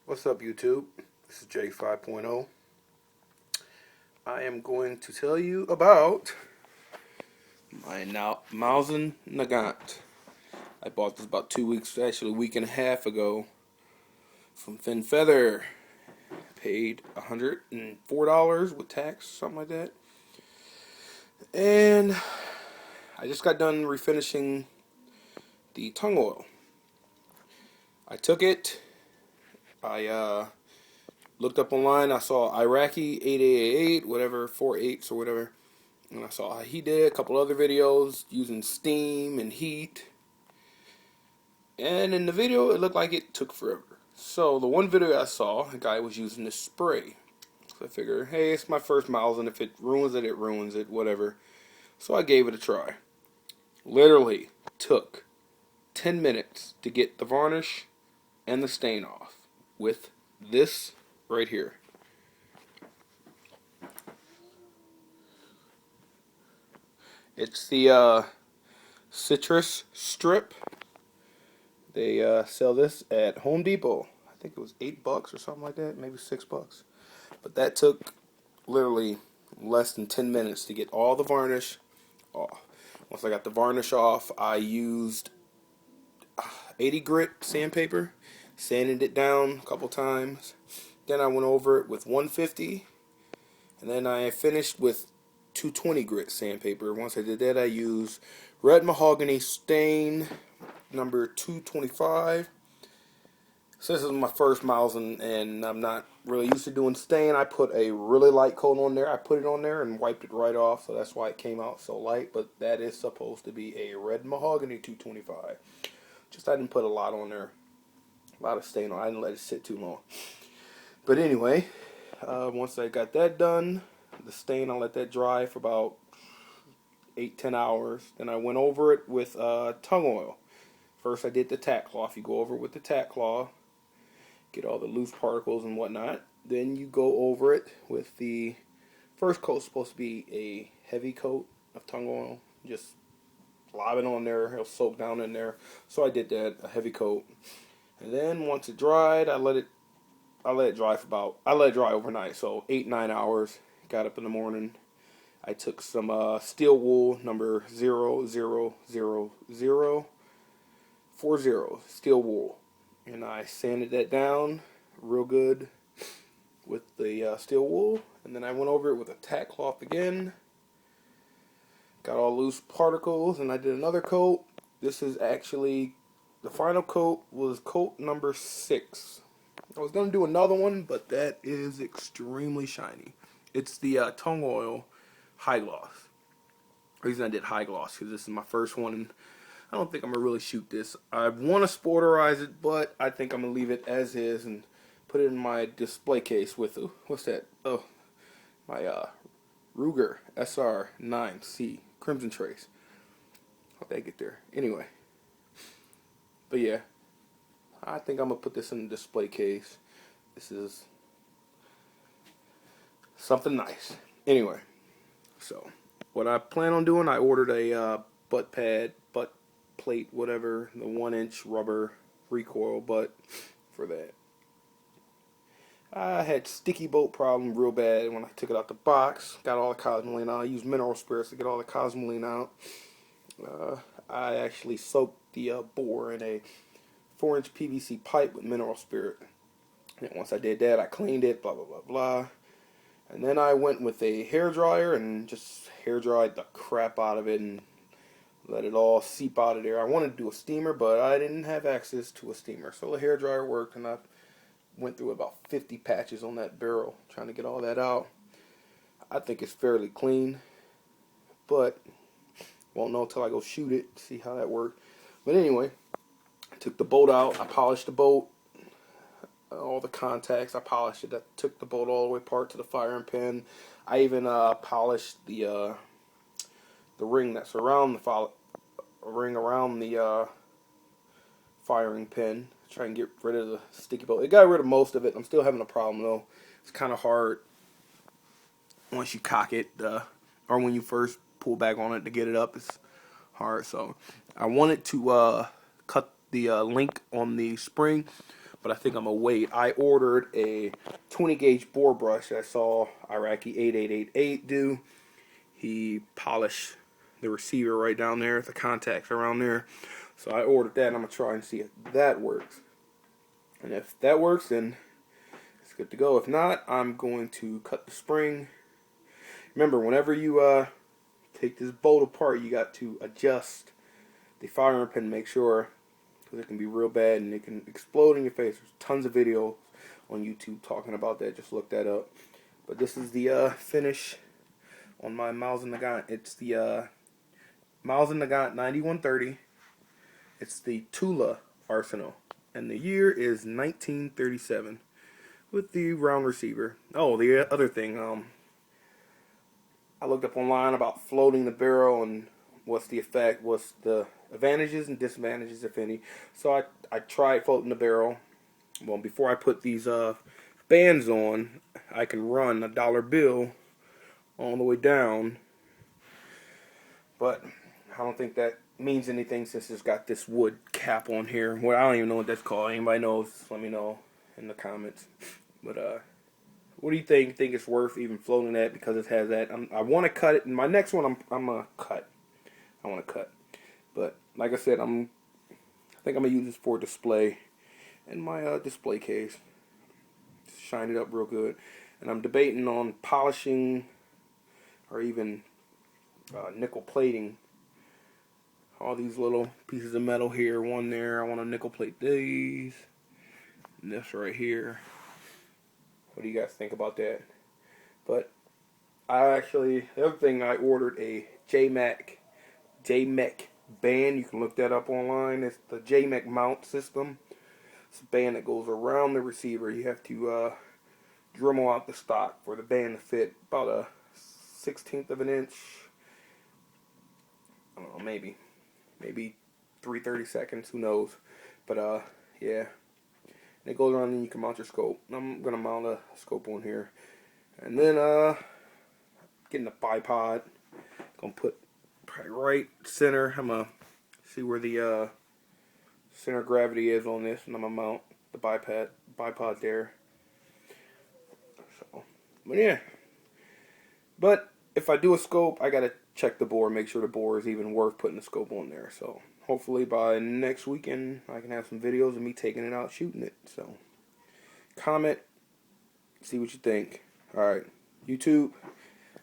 What's up, YouTube? This is J 5.0. I am going to tell you about my Mosin Nagant. I bought this about 2 weeks, actually a week and a half ago from Thin Feather. Paid $104 with tax, something like that. And I just got done refinishing the tung oil. I took it. I looked up online. I saw Iraqi 8888, whatever, 4/8 or whatever. And I saw how he did a couple other videos using steam and heat. And in the video, it looked like it took forever. So the one video I saw, a guy was using this spray. So I figured, hey, it's my first miles, and if it ruins it, it ruins it, whatever. So I gave it a try. Literally took 10 minutes to get the varnish and the stain off with this right here. It's the citrus strip. They sell this at Home Depot. I think it was $8 or something like that, maybe $6. But that took literally less than 10 minutes to get all the varnish off. Once I got the varnish off, I used 80 grit sandpaper, sanded it down a couple times. Then I went over it with 150, and then I finished with 220 grit sandpaper. Once I did that, I used red mahogany stain number 225. Since this is my first miles and I'm not really used to doing stain, I put a really light coat on there. I put it on there and wiped it right off, so that's why it came out so light. But that is supposed to be a red mahogany 225. Just I didn't put a lot on there, a lot of stain on. I didn't let it sit too long. But anyway, once I got that done, the stain, I let that dry for about 8-10 hours. Then I went over it with tung oil. First I did the tack cloth. You go over it with the tack cloth, get all the loose particles and whatnot. Then you go over it with the first coat. Supposed to be a heavy coat of tung oil. Just lob it on there. It'll soak down in there. So I did that, a heavy coat. And then once it dried, I let it dry overnight. So 8-9 hours. Got up in the morning. I took some steel wool number 000040 steel wool, and I sanded that down real good with the steel wool, and then I went over it with a tack cloth again, got all loose particles, and I did another coat. This is actually, the final coat was coat number 6. I was going to do another one, but that is extremely shiny. It's the tung oil high gloss. The reason I did high gloss because this is my first one, and I don't think I'm going to really shoot this. I want to sporterize it, but I think I'm going to leave it as is and put it in my display case with, what's that? Oh, my Ruger SR9C Crimson Trace. How'd that get there? Anyway. But yeah, I think I'm going to put this in the display case. This is something nice. Anyway, so what I plan on doing, I ordered a butt plate, whatever, the 1-inch rubber recoil butt for that. I had sticky bolt problem real bad when I took it out the box. Got all the cosmoline out. I used mineral spirits to get all the cosmoline out. I actually soaked the bore in a 4-inch PVC pipe with mineral spirit. And once I did that, I cleaned it, blah, blah, blah, blah. And then I went with a hair dryer and just hair dried the crap out of it and let it all seep out of there. I wanted to do a steamer, but I didn't have access to a steamer. So the hair dryer worked, and I went through about 50 patches on that barrel trying to get all that out. I think it's fairly clean, but won't know until I go shoot it, see how that worked. But anyway, I took the bolt out. I polished the bolt. All the contacts, I polished it. I took the bolt all the way apart to the firing pin. I even polished the ring that's around the firing pin. Try and get rid of the sticky bolt. It got rid of most of it. I'm still having a problem though. It's kind of hard once you cock it, or when you first pull back on it to get it up. It's hard. So I wanted to cut the link on the spring, but I think I'm gonna wait. I ordered a 20 gauge bore brush. I saw Iraqi 8888 do. He polished the receiver right down there, the contacts around there. So I ordered that, and I'm gonna try and see if that works. And if that works, then it's good to go. If not, I'm going to cut the spring. Remember, whenever you take this bolt apart, you got to adjust the firing pin, make sure, because it can be real bad and it can explode in your face. There's tons of videos on YouTube talking about that. Just look that up. But this is the finish on my Mosin Nagant. It's the Mosin Nagant 9130. It's the Tula Arsenal, and the year is 1937 with the round receiver. Oh, the other thing, I looked up online about floating the barrel and what's the effect, what's the advantages and disadvantages, if any. So I tried floating the barrel. Well, before I put these bands on, I can run a dollar bill all the way down. But I don't think that means anything since it's got this wood cap on here. Well, I don't even know what that's called. Anybody knows, let me know in the comments. But what do you think? Think it's worth even floating that because it has that? I want to cut it. In my next one, I'm gonna cut. I want to cut. But like I said, I think I'm gonna use this for display in my display case. Just shine it up real good. And I'm debating on polishing or even nickel plating all these little pieces of metal here. One there. I want to nickel plate these. And this right here. What do you guys think about that? But the other thing, I ordered a JMEC band. You can look that up online. It's the JMEC mount system. It's a band that goes around the receiver. You have to Dremel out the stock for the band to fit about a 1/16 of an inch. I don't know, maybe 3/32, who knows? But yeah. And it goes around and you can mount your scope. I'm gonna mount a scope on here. And then getting a bipod. Gonna put right center. I'm gonna see where the center of gravity is on this, and I'm gonna mount the bipod there. So, but yeah. But if I do a scope, I gotta check the bore, make sure the bore is even worth putting the scope on there. So hopefully by next weekend I can have some videos of me taking it out, shooting it. So comment, see what you think. Alright, YouTube,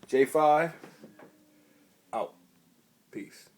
J5, out. Peace.